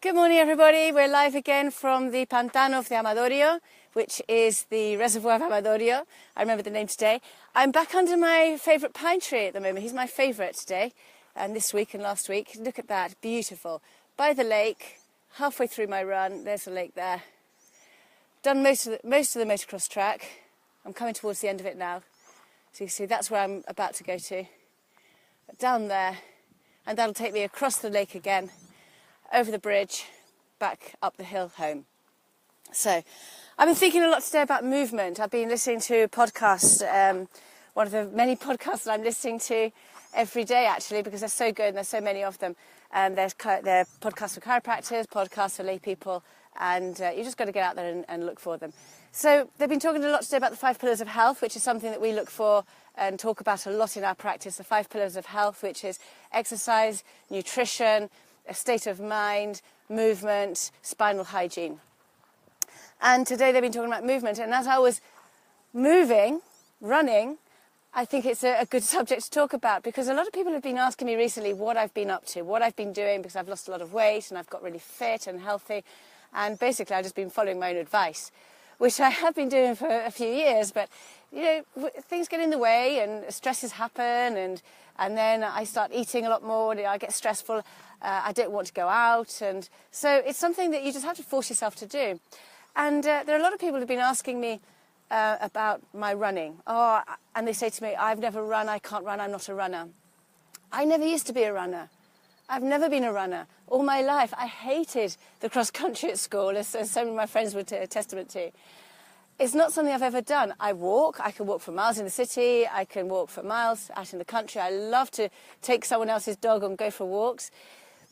Good morning, everybody. We're live again from the Pantano de Amadorio, which is the reservoir of Amadorio. I remember the name today. I'm back under my favourite pine tree at the moment. He's my favourite today, and this week and last week. Look at that, beautiful. By the lake, halfway through my run. There's the lake there. Done most of the motocross track. I'm coming towards the end of it now. So you can see that's where I'm about to go to. Down there, and that'll take me across the lake again, over the bridge, back up the hill home. So I've been thinking a lot today about movement. I've been listening to a podcast, one of the many podcasts that I'm listening to every day, actually, because they're so good and there's so many of them. They're podcasts for chiropractors, podcasts for lay people, and you just got to get out there and look for them. So they've been talking a lot today about the 5 pillars of health, which is something that we look for and talk about a lot in our practice. The 5 pillars of health, which is exercise, nutrition, a state of mind, movement, spinal hygiene. And today they've been talking about movement. And as I was moving, running, I think it's a good subject to talk about, because a lot of people have been asking me recently what I've been up to, what I've been doing, because I've lost a lot of weight and I've got really fit and healthy. And basically I've just been following my own advice, which I have been doing for a few years. But, you know, things get in the way and stresses happen, and then I start eating a lot more, and I get stressful. I don't want to go out, and so it's something that you just have to force yourself to do. And there are a lot of people who've been asking me about my running. And they say to me, I've never run, I can't run, I'm not a runner. I never used to be a runner. I've never been a runner. All my life, I hated the cross-country at school, as so many of my friends would testament to. It's not something I've ever done. I walk. I can walk for miles in the city. I can walk for miles out in the country. I love to take someone else's dog and go for walks.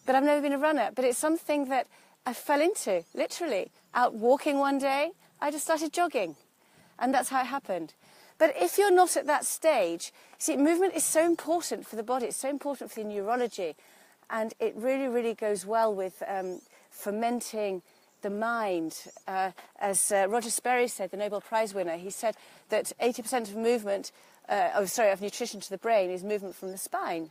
But I've never been a runner. But it's something that I fell into, literally. Out walking one day, I just started jogging. And that's how it happened. But if you're not at that stage, see, movement is so important for the body. It's so important for the neurology. And it really, really goes well with fermenting the mind. As Roger Sperry said, the Nobel Prize winner, he said that 80% of movement, of nutrition to the brain is movement from the spine.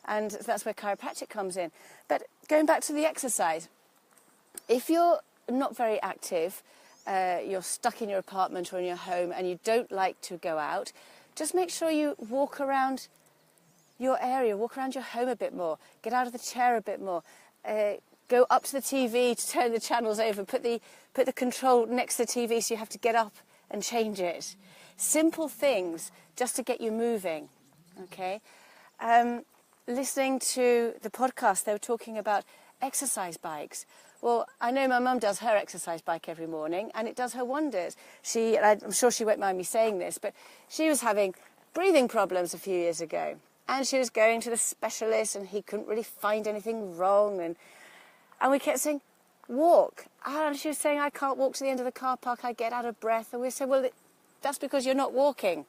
And that's where chiropractic comes in. But going back to the exercise, if you're not very active, you're stuck in your apartment or in your home and you don't like to go out, just make sure you walk around your area, walk around your home a bit more, get out of the chair a bit more, go up to the TV to turn the channels over, put the control next to the TV so you have to get up and change it. Simple things just to get you moving, okay? Listening to the podcast, they were talking about exercise bikes. Well, I know my mum does her exercise bike every morning, and it does her wonders. I'm sure she won't mind me saying this, but she was having breathing problems a few years ago, and she was going to the specialist, and he couldn't really find anything wrong, and we kept saying, walk. And she was saying, I can't walk to the end of the car park, I get out of breath. And we said, well, that's because you're not walking.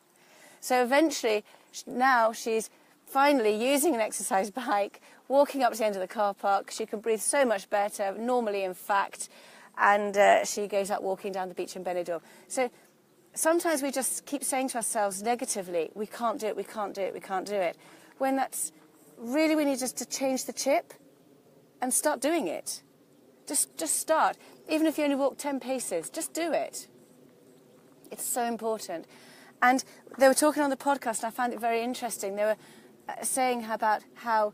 So eventually, now she's finally using an exercise bike, walking up to the end of the car park. She can breathe so much better, normally, in fact. And she goes out walking down the beach in Benidorm. So sometimes we just keep saying to ourselves negatively, we can't do it, we can't do it, we can't do it. When that's really, we need just to change the chip and start doing it. Just start. Even if you only walk 10 paces, just do it. It's so important. And they were talking on the podcast, and I found it very interesting. They were saying about how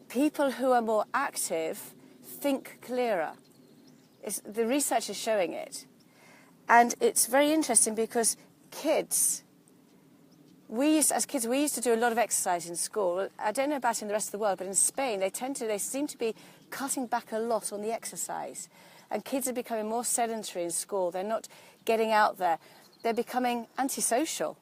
people who are more active think clearer. The research is showing it. And it's very interesting because as kids, we used to do a lot of exercise in school. I don't know about in the rest of the world, but in Spain, they seem to be cutting back a lot on the exercise. And kids are becoming more sedentary in school. They're not getting out there. They're becoming antisocial.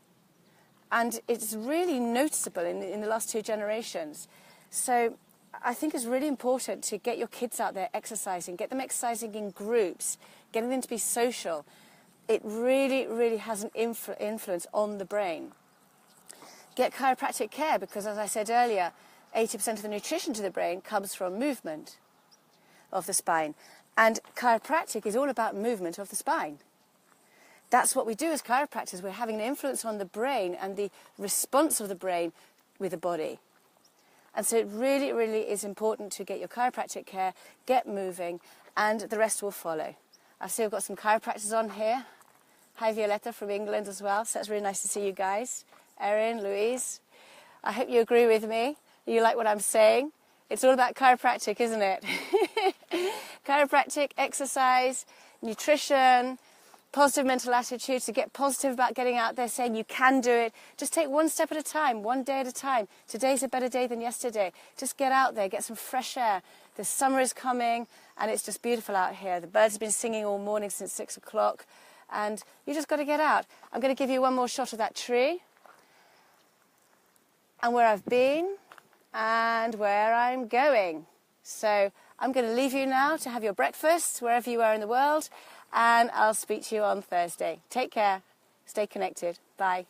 And it's really noticeable in the last 2 generations. So I think it's really important to get your kids out there exercising, get them exercising in groups, getting them to be social. It really, really has an influence on the brain. Get chiropractic care because, as I said earlier, 80% of the nutrition to the brain comes from movement of the spine. And chiropractic is all about movement of the spine. That's what we do as chiropractors. We're having an influence on the brain and the response of the brain with the body. And so it really, really is important to get your chiropractic care, get moving, and the rest will follow. I see we've got some chiropractors on here. Hi, Violetta from England as well. So it's really nice to see you guys. Erin, Louise. I hope you agree with me. You like what I'm saying. It's all about chiropractic, isn't it? Chiropractic, exercise, nutrition, positive mental attitude, to get positive about getting out there, saying you can do it. Just take one step at a time, one day at a time. Today's a better day than yesterday. Just get out there, get some fresh air. The summer is coming and it's just beautiful out here. The birds have been singing all morning since 6 o'clock and you just got to get out. I'm going to give you one more shot of that tree and where I've been and where I'm going. So I'm going to leave you now to have your breakfast wherever you are in the world, and I'll speak to you on Thursday. Take care. Stay connected. Bye.